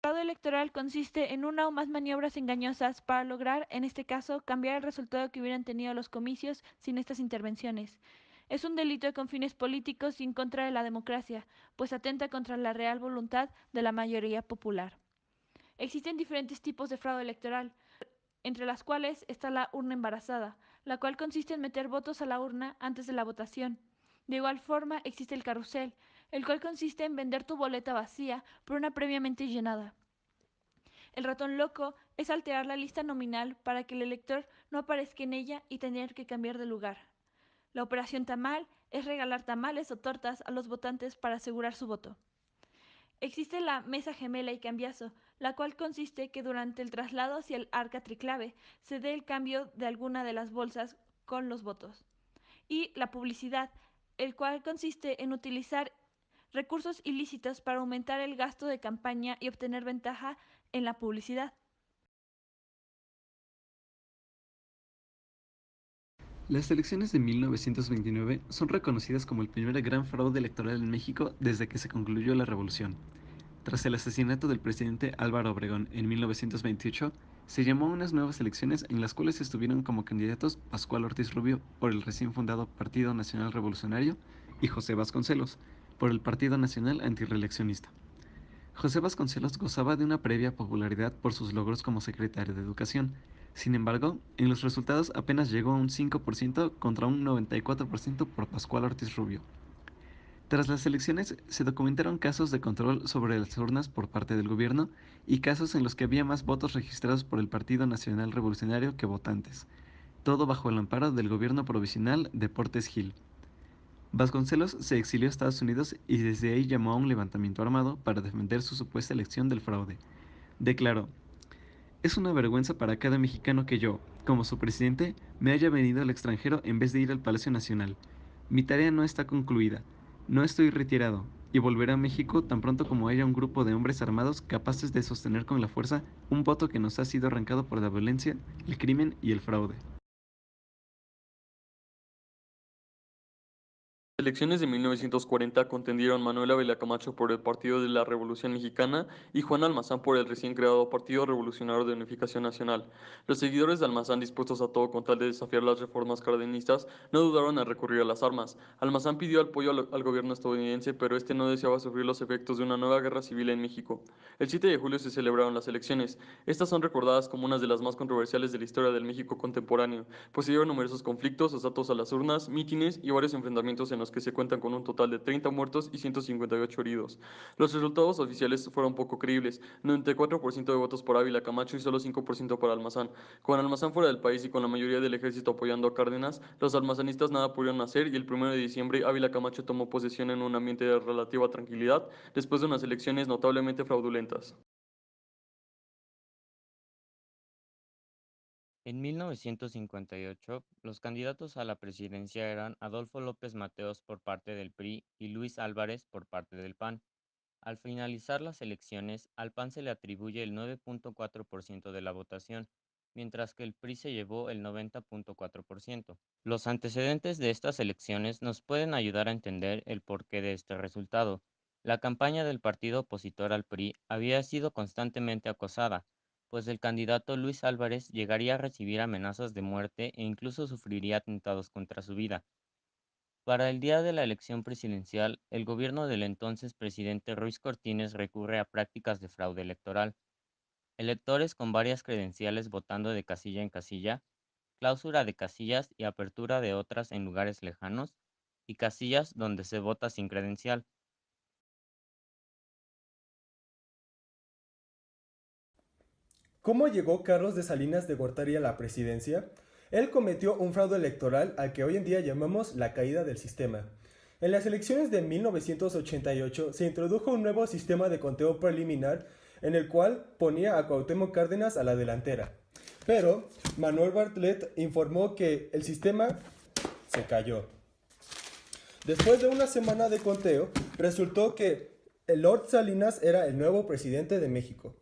El fraude electoral consiste en una o más maniobras engañosas para lograr, en este caso, cambiar el resultado que hubieran tenido los comicios sin estas intervenciones. Es un delito con fines políticos y en contra de la democracia, pues atenta contra la real voluntad de la mayoría popular. Existen diferentes tipos de fraude electoral, entre las cuales está la urna embarazada, la cual consiste en meter votos a la urna antes de la votación. De igual forma existe el carrusel, el cual consiste en vender tu boleta vacía por una previamente llenada. El ratón loco es alterar la lista nominal para que el elector no aparezca en ella y tener que cambiar de lugar. La operación tamal es regalar tamales o tortas a los votantes para asegurar su voto. Existe la mesa gemela y cambiazo, la cual consiste que durante el traslado hacia el arca triclave se dé el cambio de alguna de las bolsas con los votos. Y la publicidad, el cual consiste en utilizar recursos ilícitos para aumentar el gasto de campaña y obtener ventaja en la publicidad. Las elecciones de 1929 son reconocidas como el primer gran fraude electoral en México desde que se concluyó la revolución. Tras el asesinato del presidente Álvaro Obregón en 1928, se llamó a unas nuevas elecciones en las cuales estuvieron como candidatos Pascual Ortiz Rubio por el recién fundado Partido Nacional Revolucionario y José Vasconcelos por el Partido Nacional Antirreeleccionista. José Vasconcelos gozaba de una previa popularidad por sus logros como secretario de Educación. Sin embargo, en los resultados apenas llegó a un 5% contra un 94% por Pascual Ortiz Rubio. Tras las elecciones, se documentaron casos de control sobre las urnas por parte del gobierno y casos en los que había más votos registrados por el Partido Nacional Revolucionario que votantes, todo bajo el amparo del gobierno provisional de Portes Gil. Vasconcelos se exilió a Estados Unidos y desde ahí llamó a un levantamiento armado para defender su supuesta elección del fraude. Declaró: "Es una vergüenza para cada mexicano que yo, como su presidente, me haya venido al extranjero en vez de ir al Palacio Nacional. Mi tarea no está concluida, no estoy retirado, y volveré a México tan pronto como haya un grupo de hombres armados capaces de sostener con la fuerza un voto que nos ha sido arrancado por la violencia, el crimen y el fraude". Las elecciones de 1940 contendieron Manuel Ávila Camacho por el Partido de la Revolución Mexicana y Juan Almazán por el recién creado Partido Revolucionario de Unificación Nacional. Los seguidores de Almazán, dispuestos a todo con tal de desafiar las reformas cardenistas, no dudaron en recurrir a las armas. Almazán pidió apoyo al gobierno estadounidense, pero este no deseaba sufrir los efectos de una nueva guerra civil en México. El 7 de julio se celebraron las elecciones. Estas son recordadas como unas de las más controversiales de la historia del México contemporáneo, pues se dieron numerosos conflictos, asaltos a las urnas, mítines y varios enfrentamientos en los que se cuentan con un total de 30 muertos y 158 heridos. Los resultados oficiales fueron poco creíbles: 94% de votos por Ávila Camacho y solo 5% para Almazán. Con Almazán fuera del país y con la mayoría del ejército apoyando a Cárdenas, los almazanistas nada pudieron hacer y el 1 de diciembre Ávila Camacho tomó posesión en un ambiente de relativa tranquilidad después de unas elecciones notablemente fraudulentas. En 1958, los candidatos a la presidencia eran Adolfo López Mateos por parte del PRI y Luis Álvarez por parte del PAN. Al finalizar las elecciones, al PAN se le atribuye el 9.4% de la votación, mientras que el PRI se llevó el 90.4%. Los antecedentes de estas elecciones nos pueden ayudar a entender el porqué de este resultado. La campaña del partido opositor al PRI había sido constantemente acosada, pues el candidato Luis Álvarez llegaría a recibir amenazas de muerte e incluso sufriría atentados contra su vida. Para el día de la elección presidencial, el gobierno del entonces presidente Ruiz Cortines recurre a prácticas de fraude electoral. Electores con varias credenciales votando de casilla en casilla, clausura de casillas y apertura de otras en lugares lejanos, y casillas donde se vota sin credencial. ¿Cómo llegó Carlos de Salinas de Gortari a la presidencia? Él cometió un fraude electoral al que hoy en día llamamos la caída del sistema. En las elecciones de 1988 se introdujo un nuevo sistema de conteo preliminar en el cual ponía a Cuauhtémoc Cárdenas a la delantera. Pero Manuel Bartlett informó que el sistema se cayó. Después de una semana de conteo, resultó que el Lord Salinas era el nuevo presidente de México.